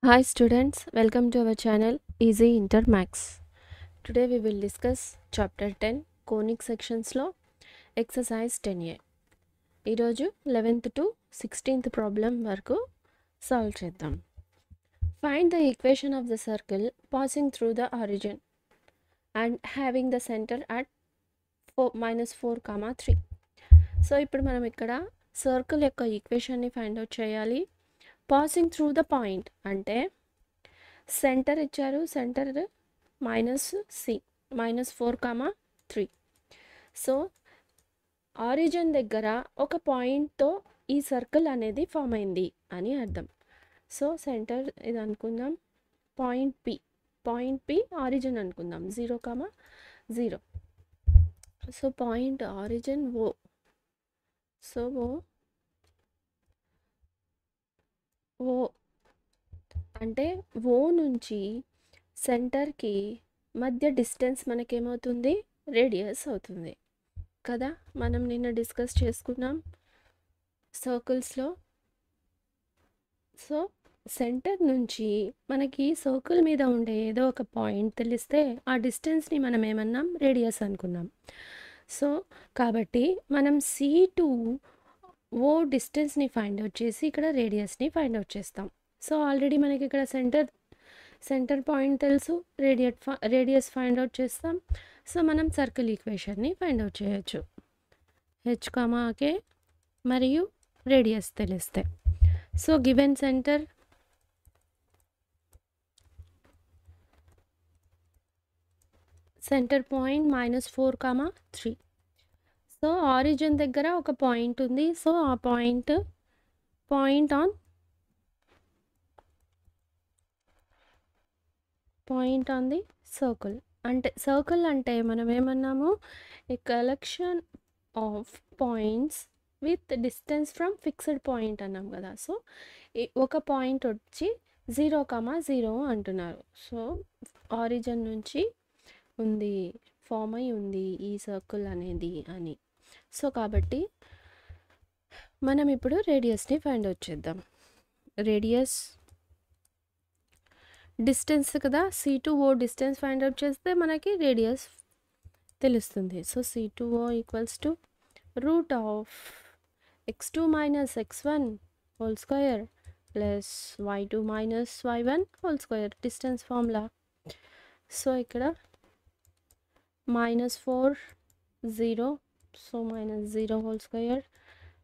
Hi students, welcome to our channel Easy Inter Max. Today we will discuss chapter 10 conic sections లో exercise 10a. ఈరోజు 11th to 16th problem వరకు solve చేద్దాం. Find the equation of the circle passing through the origin and having the center at -4, 3. So ఇప్పుడు మనం ఇక్కడ circle యొక్క ఈక్వేషన్ని find out చేయాలి. పాసింగ్ త్రూ ద పాయింట్ అంటే సెంటర్ ఇచ్చారు, సెంటర్ -4, 3. సో ఆరిజిన్ దగ్గర ఒక పాయింట్తో ఈ సర్కిల్ అనేది ఫామ్ అయింది అని అర్థం. సో సెంటర్ ఇది అనుకుందాం, పాయింట్ పి ఆరిజిన్ అనుకుందాం 0, 0. సో పాయింట్ ఆరిజిన్ ఓ. సో ఓ అంటే ఓ నుంచి సెంటర్కి మధ్య డిస్టెన్స్ మనకేమవుతుంది, రేడియస్ అవుతుంది కదా. మనం నిన్న డిస్కస్ చేసుకున్నాం సర్కిల్స్లో. సో సెంటర్ నుంచి మనకి సర్కిల్ మీద ఉండే ఏదో ఒక పాయింట్ తెలిస్తే ఆ డిస్టెన్స్ని మనం ఏమన్నాం, రేడియస్ అనుకున్నాం. సో కాబట్టి మనం C2 ఓ డిస్టెన్స్ని ఫైండ్ అవుట్ చేసి ఇక్కడ రేడియస్ని ఫైండ్ అవుట్ చేస్తాం. సో ఆల్రెడీ మనకి ఇక్కడ సెంటర్ పాయింట్ తెలుసు, రేడియస్ ఫైండ్ అవుట్ చేస్తాం. సో మనం సర్కిల్ ఈక్వేషన్ని ఫైండ్ అవుట్ చేయొచ్చు. H, K మరియు రేడియస్ తెలిస్తే. So given centre point -4, 3. So origin దగ్గర ఒక పాయింట్ ఉంది. సో ఆ పాయింట్ ఆన్ ది సర్కిల్ అంటే మనం ఏమన్నాము, a collection of points with distance from fixed point అన్నాం కదా. సో ఒక పాయింట్ వచ్చి 0, 0 అంటున్నారు. సో ఆరిజిన్ నుంచి ఉంది, ఫామ్ అయి ఉంది ఈ సర్కిల్ అనేది అని. సో కాబట్టి మనం ఇప్పుడు రేడియస్ని ఫైండ్ అవుట్ చేద్దాం. రేడియస్ డిస్టెన్స్ కదా, C2O డిస్టెన్స్ ఫైండ్ అవుట్ చేస్తే మనకి రేడియస్ తెలుస్తుంది. So C2O equals to root of x2 - x1 whole square plus y2 - y1 whole square, distance formula. So ఇక్కడ -4, 0. So -0 whole square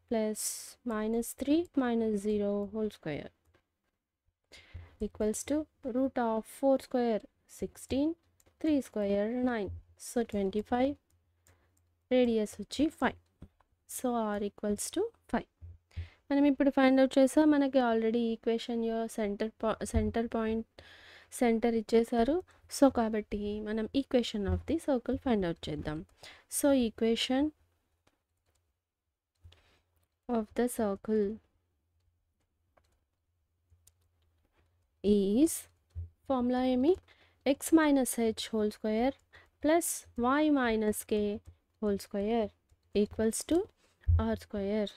plus -3 - 0 whole square equals to root of 4 square 16, 3 square 9. So 25, radius వచ్చి 5. So R equals to 5. మనం ఇప్పుడు find out చేసాం. మనకి already equation centre ఇచ్చేసారు. So కాబట్టి మనం equation of the circle find out చేద్దాం. So equation of the circle is formula ఏమి, x - h whole square plus y - k whole square equals to r square.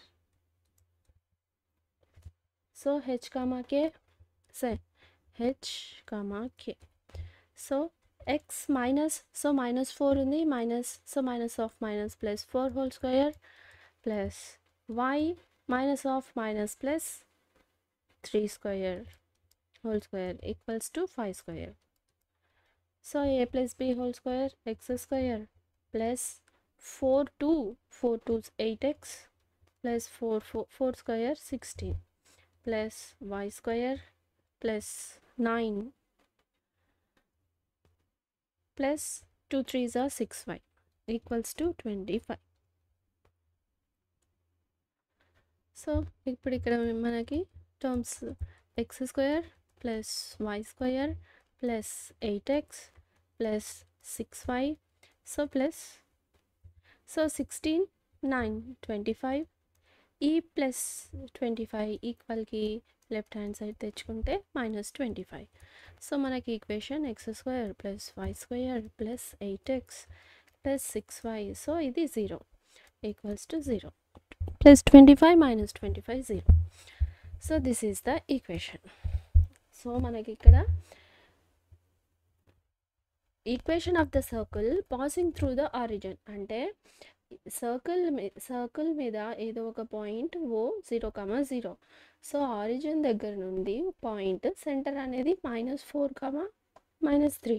So h, k. So x -4 ఉంది, minus of minus plus 4 whole square plus y -of plus 3 square whole square equals to 5 square. So a plus b whole square x square plus 4 2 8x plus 4 square 16 plus y square plus 9 plus 2 3s are 6y equals to 25. So ఇప్పుడు ఇక్కడ మనకి terms x square plus y square plus 8x plus 6y. So 16, 9, 25. ఈ plus 25 ఈక్వల్కి left hand side తెచ్చుకుంటే -25. So మనకి equation x square plus y square plus 8x plus 6y. So ఇది 0 equals to 0 plus 25 - 25 0. So this is the equation. So మనకి ఇక్కడ equation of the circle passing through the origin అంటే circle మీద ఏదో ఒక point ఓ 0,0. So origin దగ్గర నుండి point centre అనేది -4, -3.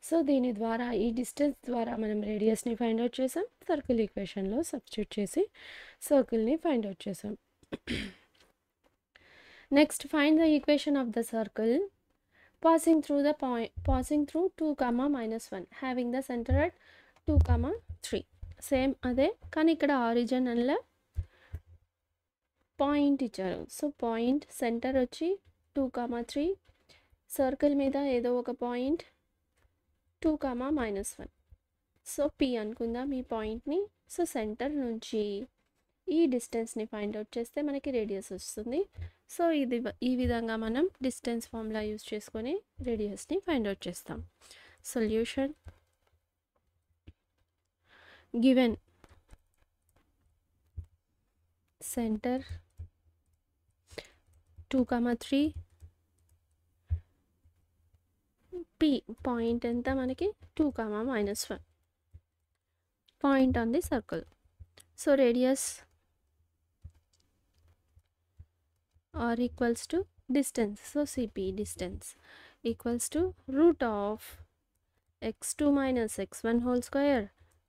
సో దీని ద్వారా ఈ డిస్టెన్స్ ద్వారా మనం రేడియస్ని ఫైండ్ అవుట్ చేసాం. సర్కిల్ ఈక్వేషన్లో సబ్స్టిట్యూట్ చేసి సర్కిల్ని ఫైండ్ అవుట్ చేసాం. Next find the equation of the circle passing through 2, -1 having the center at 2, 3. Same అదే కానీ ఇక్కడ ఆరిజిన్ అలా పాయింట్ ఇచ్చారు. సో పాయింట్ సెంటర్ వచ్చి 2, 3. సర్కిల్ మీద ఏదో ఒక పాయింట్ 2, -1. సో పి అనుకుందాం ఈ పాయింట్ని. సో సెంటర్ నుంచి ఈ డిస్టెన్స్ని ఫైండ్ అవుట్ చేస్తే మనకి రేడియస్ వస్తుంది. సో ఈ విధంగా మనం డిస్టెన్స్ ఫార్ములా యూజ్ చేసుకొని రేడియస్ని ఫైండ్ అవుట్ చేస్తాం. Solution given centre 2, 3 P point ఎంత మనకి 2, -1 point on the circle. So radius r equals to distance. So CP distance equals to root of x2 minus x1 whole square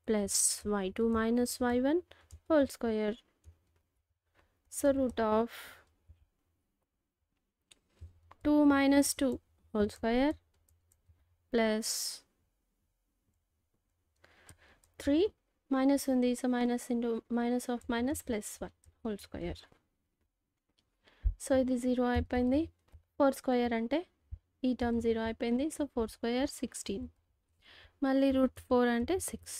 plus y2 minus y1 whole square. So root of 2 minus 2 whole square plus 3 minus undi. So minus into minus of minus plus 1 whole square. So ఇది 0 అయిపోయింది. 4 square అంటే ఈ term 0 అయిపోయింది. So 4 square 16. మళ్ళీ √4 అంటే 6.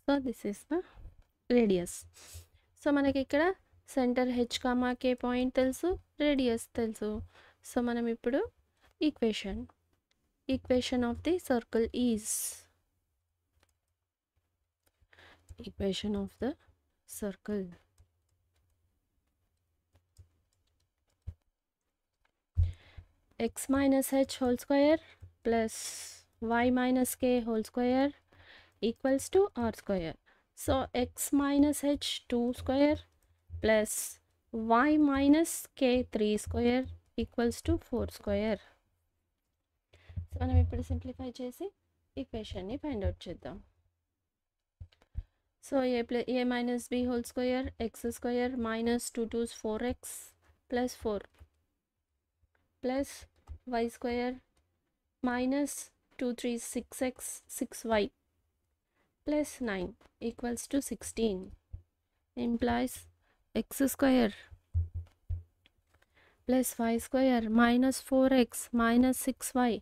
So this is the radius. So మనకి ఇక్కడ centre h, k point తెలుసు, రేడియస్ తెలుసు. సో మనం ఇప్పుడు equation of the circle is equation of the circle x minus h whole square plus y minus k whole square equals to r square. So x minus h 2 square plus y minus k 3 square equals to 4 square. So మనం ఇప్పుడు simplify చేసి ఈక్వేషన్ని find out చేద్దాం. So a minus b whole square x square minus 2 2's 4x plus 4 plus y square minus 2 3 6x 6y plus 9 equals to 16 implies x square plus y square minus 4x minus 6y.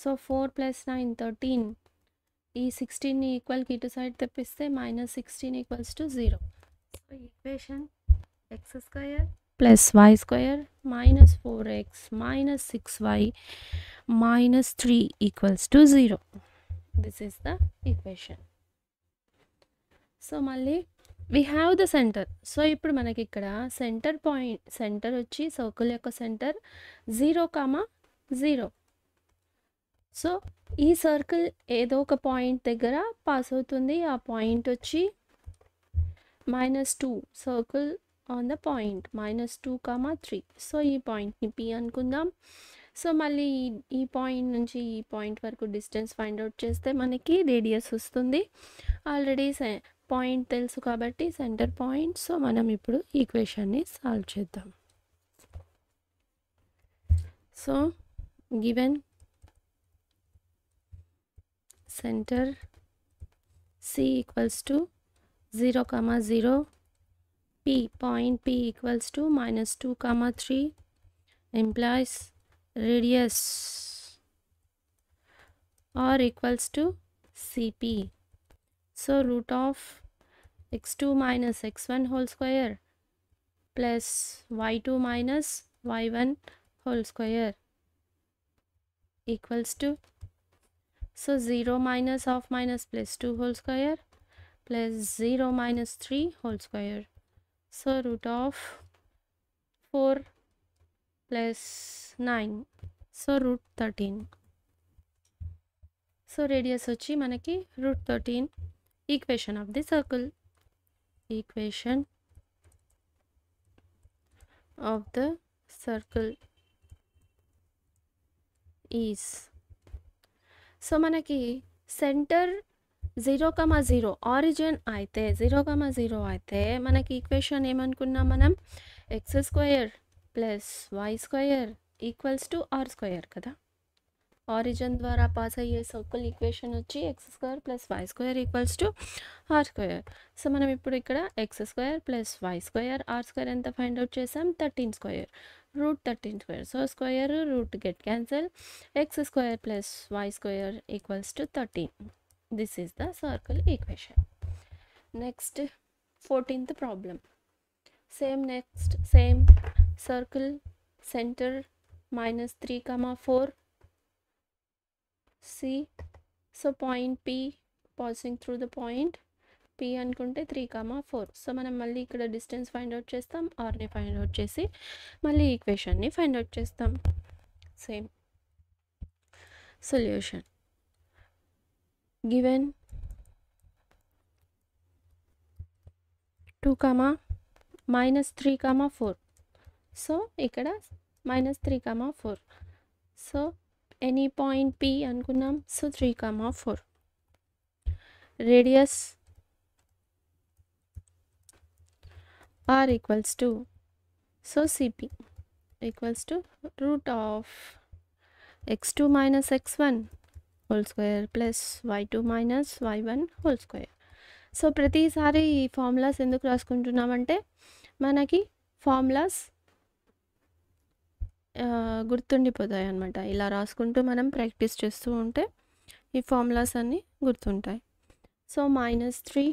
So 4 plus 9 13. ఈ 16ని ఈక్వల్కి ఇటు side తెప్పిస్తే -16 equals to 0. So equation x square plus y square minus 4x minus 6y minus 3 equals to 0. This is the equation. So మళ్ళీ we have the center. So ఇప్పుడు మనకి ఇక్కడ centre వచ్చి సర్కిల్ యొక్క సెంటర్ 0, 0. సో ఈ circle ఏదో ఒక point దగ్గర పాస్ అవుతుంది. ఆ పాయింట్ వచ్చి -2 circle on the point -2, 3. So ఈ పాయింట్ని P అనుకుందాం. సో మళ్ళీ ఈ పాయింట్ నుంచి ఈ పాయింట్ వరకు డిస్టెన్స్ ఫైండ్ అవుట్ చేస్తే మనకి రేడియస్ వస్తుంది. ఆల్రెడీ పాయింట్ తెలుసు కాబట్టి సెంటర్ పాయింట్. సో మనం ఇప్పుడు ఈక్వేషన్ని సాల్వ్ చేద్దాం. So given centre C equals to 0, 0. Point P equals to -2, 3 implies radius R equals to CP. So root of x2 minus x1 whole square plus y2 minus y1 whole square equals to, so 0 minus of minus plus 2 whole square plus 0 minus 3 whole square. So root of 4 plus 9. So √13. So radius వచ్చి మనకి √13. Equation of the circle. Equation of the circle is, so మనకి centre 0,0 origin అయితే 0,0 అయితే మనకి equation ఏమనుకున్నాం మనం, x² + y² = r² కదా. Origin ద్వారా పాస్ అయ్యే సర్కిల్ ఈక్వేషన్ వచ్చి x² + y² = r². సో మనం ఇప్పుడు ఇక్కడ x² + y² r² ఎంత ఫైండ్ అవుట్ చేసాం, 13², √13². So square root get cancel, x² + y² = 13. This is the circle equation. Next, 14th problem. Same circle, center -3,4. C. So point P, passing through the point P అనుకుంటే 3,4. So మనం మళ్ళీ ఇక్కడ distance find out చేస్తాం, ఆర్ని find out చేసి మళ్ళీ ఈక్వేషన్ని find out చేస్తాం. Same solution. Given 2, -3,4. So ఇక్కడ -3,4. సో ఎనీ పాయింట్ P అనుకున్నాం. So 3,4. Radius R = so CP = √x2 - x1 whole square + y2 - y1 whole square. So ప్రతిసారి ఈ ఫార్ములాస్ ఎందుకు రాసుకుంటున్నామంటే మనకి ఫార్ములాస్ గుర్తుండిపోతాయి అన్నమాట. ఇలా రాసుకుంటూ మనం ప్రాక్టీస్ చేస్తూ ఉంటే ఈ ఫార్ములాస్ అన్నీ గుర్తుంటాయి. So -3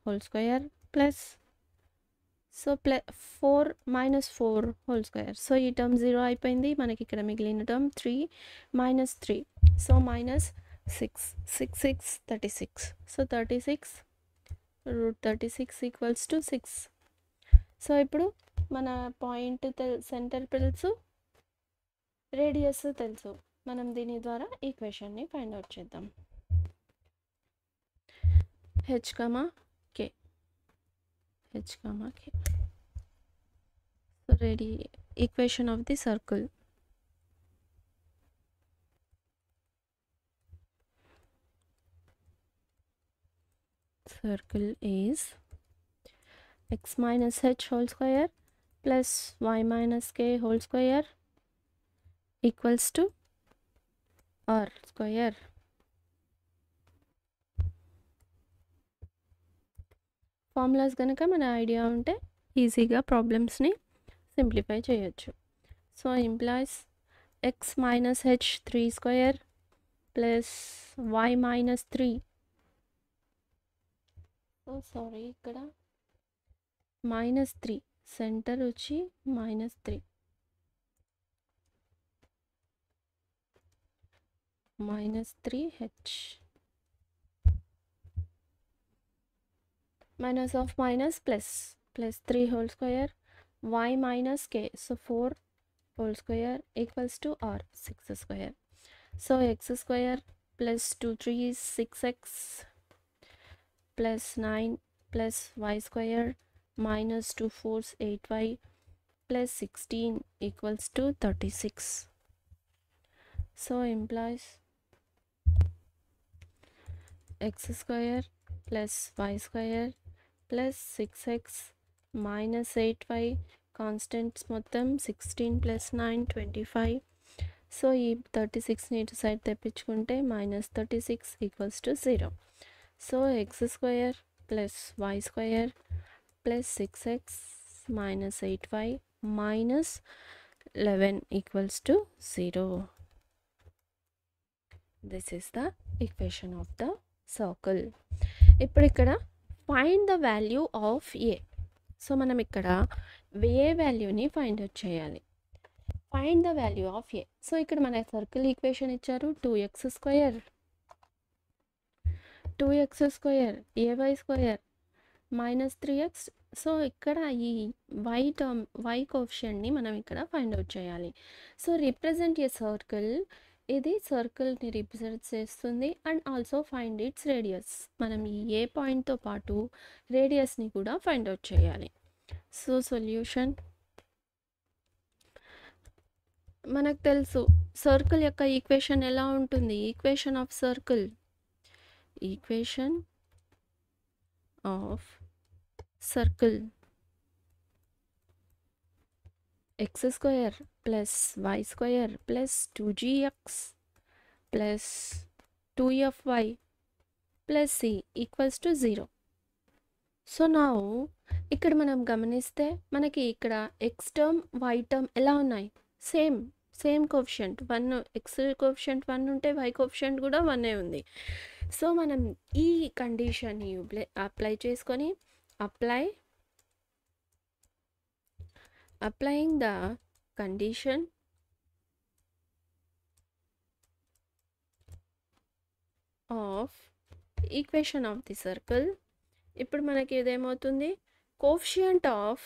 whole square plus, so 4 - 4 whole square. So ఈ టర్మ్ 0 అయిపోయింది. మనకి ఇక్కడ మిగిలిన టర్మ్ 3 - 3. సో -6, 6, 36. సో 36 √36 = 6. సో ఇప్పుడు మన పాయింట్ సెంటర్ తెలుసు, రేడియస్ తెలుసు. మనం దీని ద్వారా ఈక్వేషన్ని ఫైండ్ అవుట్ చేద్దాం. h, k. So equation of the circle. Circle is x - h whole square plus y - k whole square = r square. Formulas కనుక మన ఐడియా ఉంటే ఈజీగా ప్రాబ్లమ్స్ని సింప్లిఫై చేయొచ్చు. So implies x - h 3² plus y - 3. So sorry, ఇక్కడ -3, centre వచ్చి -3, -3h minus of minus plus 3 whole square y - k. So 4 whole square = r 6². So x² + 2 3 6x plus 9 plus y² - 2 4 8y plus 16 = 36. So implies x² plus y² plus 6x minus 8y, constants మొత్తం 16 plus 9 25. So ఈ 36ని ఇటు side తెప్పించుకుంటే -36 = 0. So x² plus y² plus 6x minus 8y minus 11 = 0. This is the equation of the circle. ఇప్పుడు ఇక్కడ find the value of A. So మనం ఇక్కడ ఏ వాల్యూని ఫైండ్ అవుట్ చేయాలి. Find the value of A. So ఇక్కడ మన circle equation ఇచ్చారు, 2x² ay² -3x so ఇక్కడ ఈ y కోఎఫిషియంట్‌ని మనం ఇక్కడ ఫైండ్ అవుట్ చేయాలి. సో రిప్రజెంట్ ఎ సర్కిల్, ఇది సర్కిల్‌ని రిప్రజెంట్ చేస్తుంది and also find its radius. మనం ఈ ఏ పాయింట్‌తో పాటు రేడియస్‌ని కూడా ఫైండ్ అవుట్ చేయాలి. సో సొల్యూషన్ మనకు తెలుసు సర్కిల్ యొక్క ఈక్వేషన్ ఎలా ఉంటుంది. Equation of circle, equation of circle x square plus y square plus 2gx plus 2fy plus c equals to 0. So నా ఇక్కడ మనం గమనిస్తే మనకి ఇక్కడ x టర్మ్ y టర్మ్ ఎలా ఉన్నాయి, సేమ్ కోఎఫిషియంట్ 1, x కోఎఫిషియంట్ 1 ఉంటే y కోఎఫిషియంట్ కూడా 1 ఉంది. సో మనం ఈ కండిషన్ని అప్లై చేసుకొని applying the condition of equation of the circle, ఇప్పుడు మనకి ఏదేమవుతుంది, coefficient of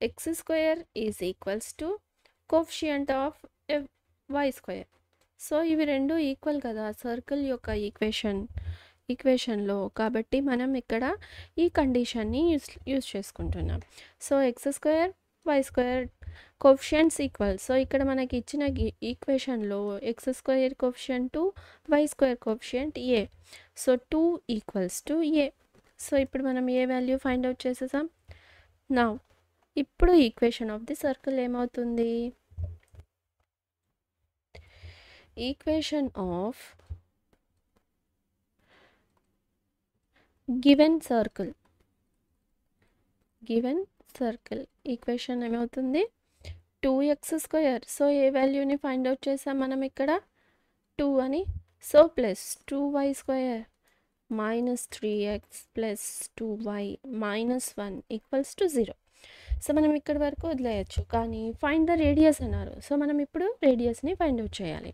x square is equals to coefficient of y square. So ఇవి రెండు ఈక్వల్ కదా సర్కిల్ యొక్క ఈక్వేషన్లో, కాబట్టి మనం ఇక్కడ ఈ కండిషన్ని యూస్ చేసుకుంటున్నాం. So X square Y square coefficients equal. So ఇక్కడ మనకి ఇచ్చిన ఈక్వేషన్లో X square coefficient 2, Y square coefficient A. So 2 equals to A. So ఇప్పుడు మనం ఏ వాల్యూ ఫైండ్ అవుట్ చేసేసాం. నౌ ఇప్పుడు ఈక్వేషన్ ఆఫ్ ది సర్కిల్ ఏమవుతుంది, equation of given circle equation ఏమవుతుంది, 2x స్క్వేర్. సో ఏ వాల్యూని ఫైండ్ అవుట్ చేసాం మనం ఇక్కడ 2 అని. So plus 2y square minus 3x plus 2y minus 1 equals to 0. So మనం ఇక్కడ వరకు వదిలేయచ్చు, కానీ ఫైండ్ ద రేడియస్ అన్నారు. సో మనం ఇప్పుడు రేడియస్ని ఫైండ్ అవుట్ చేయాలి.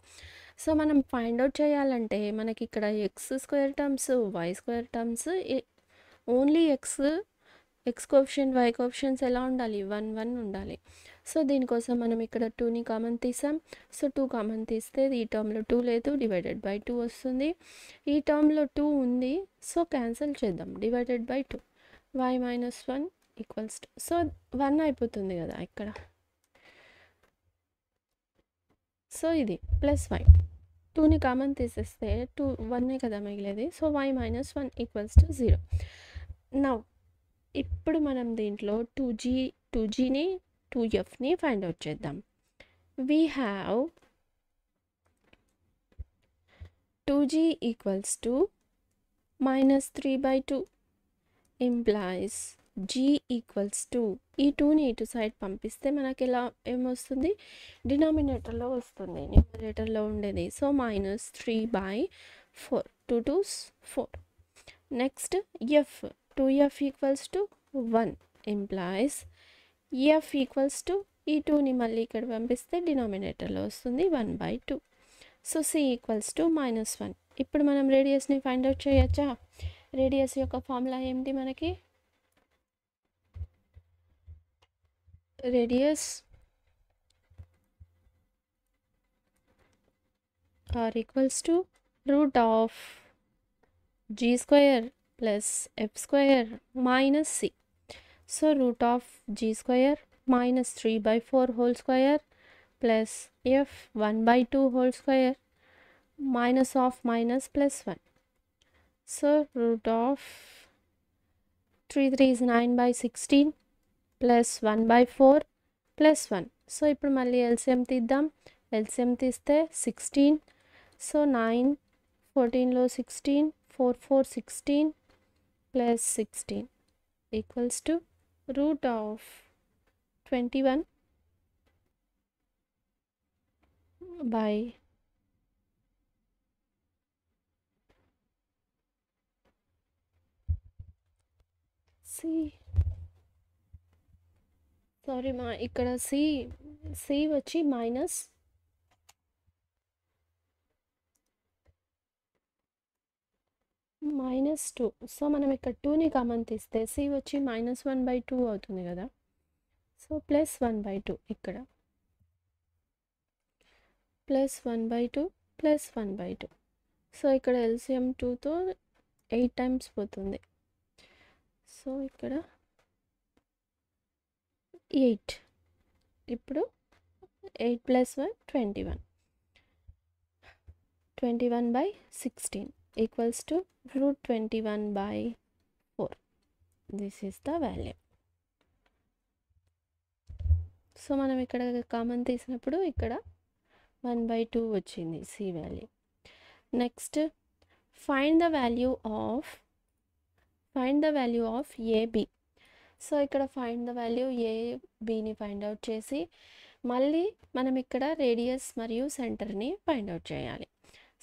సో మనం ఫైండ్ అవుట్ చేయాలంటే మనకి ఇక్కడ x square terms y square terms only x coefficient y coefficients ఎలా ఉండాలి, 1 1 ఉండాలి. సో దీనికోసం మనం ఇక్కడ 2ని కామన్ తీసాం. సో 2 కామన్ తీస్తే ఈ టర్మ్లో 2 లేదు, డివైడెడ్ బై 2 వస్తుంది. ఈ టర్మ్లో 2 ఉంది, సో క్యాన్సిల్ చేద్దాం, divided by 2 y minus 1 equals to, so 1 అయిపోతుంది కదా ఇక్కడ. సో ఇది ప్లస్ y, 2ని కామన్ తీసేస్తే 1 కదా మిగిలేది. So y minus 1 equals to 0. Now ఇప్పుడు మనం దీంట్లో 2gని 2fని ఫైండ్ అవుట్ చేద్దాం. We have 2g equals to minus 3/2 implies g equals to, ఈ 2ని ఇటు సైడ్ పంపిస్తే మనకి ఎలా ఏమొస్తుంది, డినామినేటర్లో వస్తుంది, న్యూమరేటర్లో ఉండేది. So minus 3/4, 2 2s 4. Next f, 2f equals to 1 implies f equals to, ఈ 2ని మళ్ళీ ఇక్కడ పంపిస్తే డినామినేటర్లో వస్తుంది 1/2. So c equals to minus 1. ఇప్పుడు మనం రేడియస్ని ఫైండ్ అవుట్ చేయొచ్చా. రేడియస్ యొక్క ఫార్ములా ఏంటి మనకి, radius R equals to root of g square plus f square minus c. So root of g square minus 3/4 whole square plus f 1/2 whole square minus of minus plus 1. So root of 3 3s 9/16 plus 1/4 plus 1. So ఇప్పుడు మళ్ళీ LCM తీద్దాం. LCM తీస్తే 16. So 9 14లో 16, 4 4 16 plus 16 equals to root of 21 by C. Sorry ఇక్కడ C వచ్చి minus -2. So మనం ఇక్కడ 2ని కామన్ తీస్తే సి వచ్చి -1/2 అవుతుంది కదా. సో +1/2 ఇక్కడ +1/2 +1/2. సో ఇక్కడ ఎల్సిఎం 2తో 8 టైమ్స్ పోతుంది. సో ఇక్కడ 8. ఇప్పుడు 8 + 1 21. 21/16 equals to √21/4. This is the value. So మనం ఇక్కడ కామన్ తీసినప్పుడు ఇక్కడ 1/2 వచ్చింది C value. Next find the value of AB. So ఇక్కడ ఫైండ్ ద వాల్యూ ఏబిని ఫైండ్ అవుట్ చేసి మళ్ళీ మనం ఇక్కడ రేడియస్ మరియు సెంటర్ని ఫైండ్ అవుట్ చేయాలి.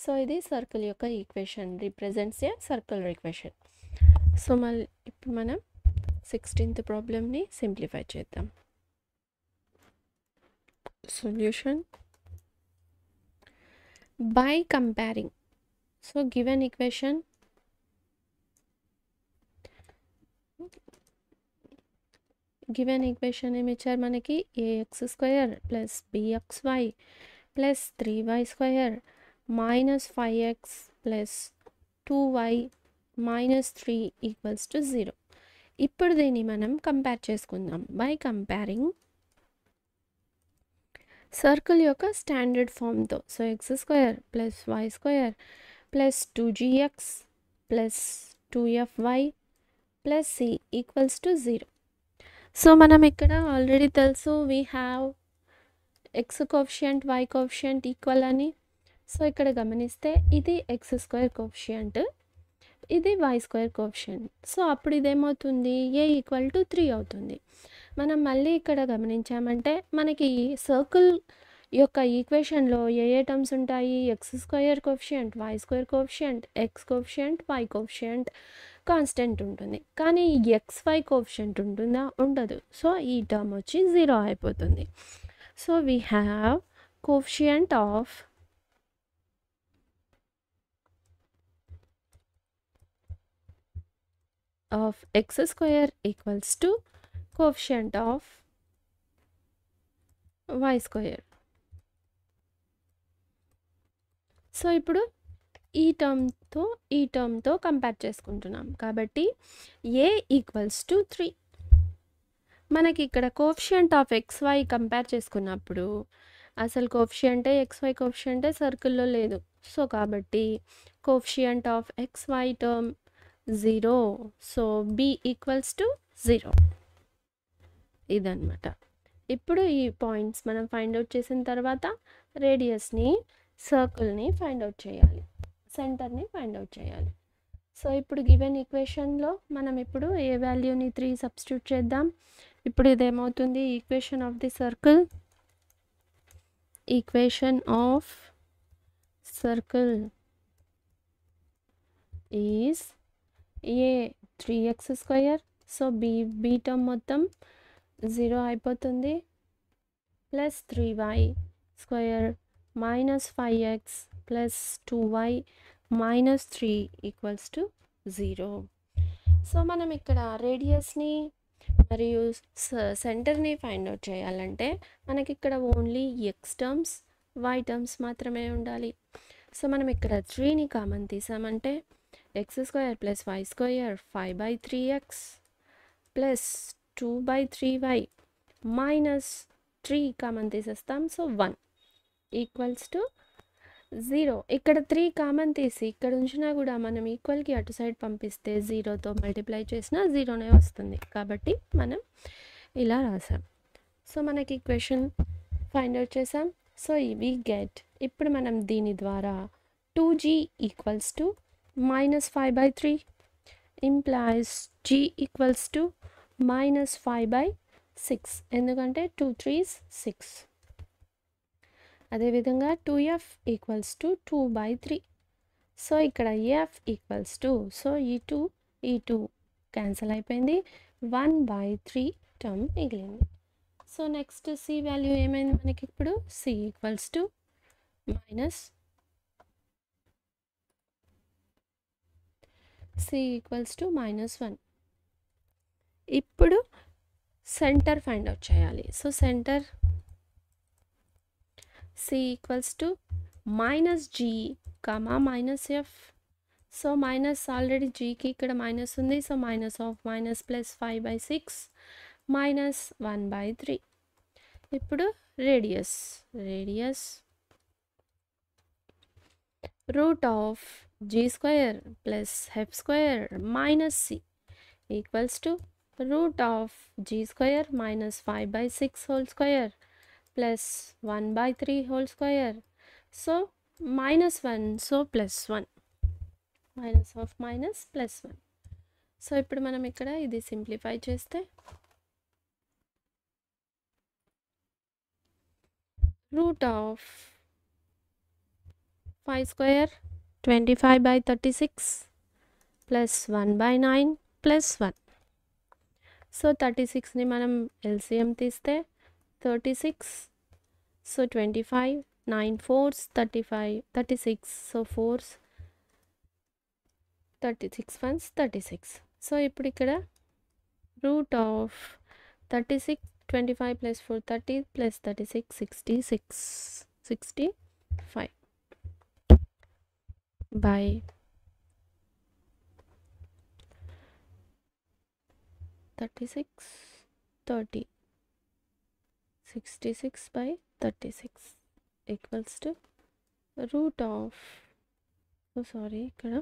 సో ఇది సర్కిల్ యొక్క equation, represents a circle equation. So మళ్ళీ ఇప్పుడు మనం 16th ప్రాబ్లమ్ని సింప్లిఫై చేద్దాం. Solution by comparing. So given equation ఏమి ఇచ్చారు మనకి, ax² + bxy + 3y² - 5x + 2y - 3 = 0. ఇప్పుడు దీన్ని మనం కంపేర్ చేసుకుందాం. బై కంపేరింగ్ సర్కిల్ యొక్క స్టాండర్డ్ ఫామ్తో. So x² + y² + 2gx + 2fy + c = 0. So మనం ఇక్కడ ఆల్రెడీ తెలుసు we have x coefficient y coefficient equal అని. సో ఇక్కడ గమనిస్తే ఇది x² కోఎఫిషియంట్, ఇది y² కోఎఫిషియంట్. సో అప్పుడు ఇదేమవుతుంది, a = 3 అవుతుంది. మనం మళ్ళీ ఇక్కడ గమనించామంటే మనకి సర్కిల్ యొక్క ఈక్వేషన్లో ఏ టర్మ్స్ ఉంటాయి, x² coefficient, y² coefficient, x coefficient, y coefficient constant ఉంటుంది. కానీ xy కోఎఫిషియంట్ ఉంటుందా, ఉండదు. సో ఈ టర్మ్ వచ్చి 0 అయిపోతుంది. So we have coefficient of x² equals to coefficient of y². So ఇప్పుడు ఈ టర్మ్తో కంపేర్ చేసుకుంటున్నాం కాబట్టి a = 3. మనకి ఇక్కడ కోఎఫిషియంట్ ఆఫ్ xy కంపేర్ చేసుకున్నప్పుడు అసలు కోఎఫిషియంటే xy కోఎఫిషియంటే సర్కిల్లో లేదు. సో కాబట్టి coefficient of xy term 0. So b = 0. ఇదన్నమాట. ఇప్పుడు ఈ పాయింట్స్ మనం ఫైండ్ అవుట్ చేసిన తర్వాత రేడియస్ని, సర్కిల్ని ఫైండ్ అవుట్ చేయాలి, సెంటర్ని ఫైండ్ అవుట్ చేయాలి. సో ఇప్పుడు గివెన్ ఈక్వేషన్లో మనం ఇప్పుడు ఏ వాల్యూని 3 సబ్స్టిట్యూట్ చేద్దాం. ఇప్పుడు ఇదేమవుతుంది, equation of the circle is a 3x². So b term మొత్తం 0 అయిపోతుంది, + 3y² - 5x + 2y - 3 = 0. సో మనం ఇక్కడ రేడియస్ని మరియు సెంటర్ని ఫైండ్ అవుట్ చేయాలంటే మనకి ఇక్కడ only x terms, y terms మాత్రమే ఉండాలి. సో మనం ఇక్కడ 3ని కామన్ తీసామంటే x² + y² 5/3x + 2/3y - 3 common తీసేస్తాం. సో 1 = 0. ఇక్కడ 3 కామన్ తీసి ఇక్కడ ఉంచినా కూడా మనం ఈక్వల్కి అటు సైడ్ పంపిస్తే 0తో మల్టిప్లై చేసినా 0నే వస్తుంది. కాబట్టి మనం ఇలా రాసాం. సో మనకి ఈక్వేషన్ ఫైండ్ అవుట్ చేసాం. సో ఇవి గెట్. ఇప్పుడు మనం దీని ద్వారా 2g = -5/3 ఇంప్లాయిస్ g = -5/6. ఎందుకంటే 2 3s 6. అదేవిధంగా 2f = 2/3. సో ఇక్కడ f = 2. సో ఈ 2 క్యాన్సిల్ అయిపోయింది, 1/3 టర్మ్ మిగిలింది. సో నెక్స్ట్ c వాల్యూ ఏమైంది మనకి, ఇప్పుడు c = c ఈక్వల్స్ టు -1. ఇప్పుడు సెంటర్ ఫైండ్ అవుట్ చేయాలి. So centre c equals to -g, -f. So minus already జీకి ఇక్కడ మైనస్ ఉంది. So -(-) plus 5/6 -1/3. ఇప్పుడు radius √g² plus f² minus c equals to √g² minus 5/6 whole square plus 1/3 whole square. So -1, so +1, -(-) +1. So ఇప్పుడు మనం ఇక్కడ ఇది simplify చేస్తే √5² 25/36 plus 1/9 plus 1. So 36ని మనం ఎల్సిఎం తీస్తే 36. So 25, 9 4s 35, 36. So 4s 36 1s 36. So ఇప్పుడు ఇక్కడ √36 25 plus 4 30 plus 36 65 by 36 30 66/36 equals to ఇక్కడ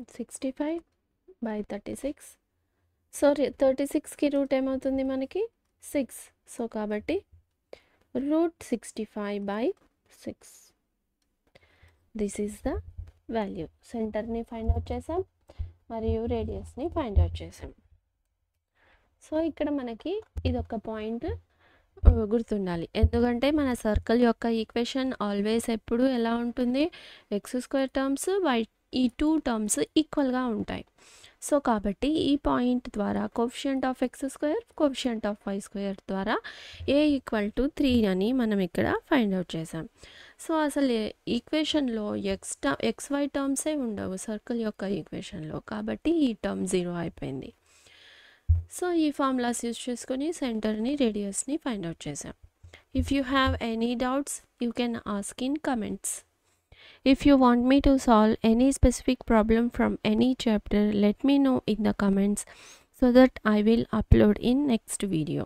65/36. సో 36కి రూట్ ఏమవుతుంది మనకి 6. సో కాబట్టి √65/6. This is the value. సెంటర్ని ఫైండ్ అవుట్ చేసాం మరియు రేడియస్ని ఫైండ్ అవుట్ చేసాం. సో ఇక్కడ మనకి ఇదొక పాయింట్ గుర్తుండాలి. ఎందుకంటే మన సర్కిల్ యొక్క ఈక్వేషన్ ఆల్వేస్ ఎప్పుడు ఎలా ఉంటుంది, x² టర్మ్స్ ఈ 2 టర్మ్స్ ఈక్వల్గా ఉంటాయి. సో కాబట్టి ఈ పాయింట్ ద్వారా coefficient of x² coefficient of y² ద్వారా a = 3 అని మనం ఇక్కడ ఫైండ్ అవుట్ చేసాం. సో అసలు ఈక్వేషన్లో xy టర్మ్సే ఉండవు సర్కిల్ యొక్క ఈక్వేషన్లో. కాబట్టి ఈ టర్మ్ 0 అయిపోయింది. సో ఈ ఫార్ములాస్ యూజ్ చేసుకొని సెంటర్ని రేడియస్ని ఫైండ్ అవుట్ చేసాం. If you have any doubts you can ask in comments. If you want me to solve any specific problem from any chapter, let me know in the comments so that I will upload in next video.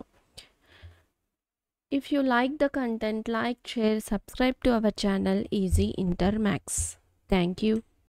If you like the content, like, share, subscribe to our channel Easy Inter Maths. Thank you.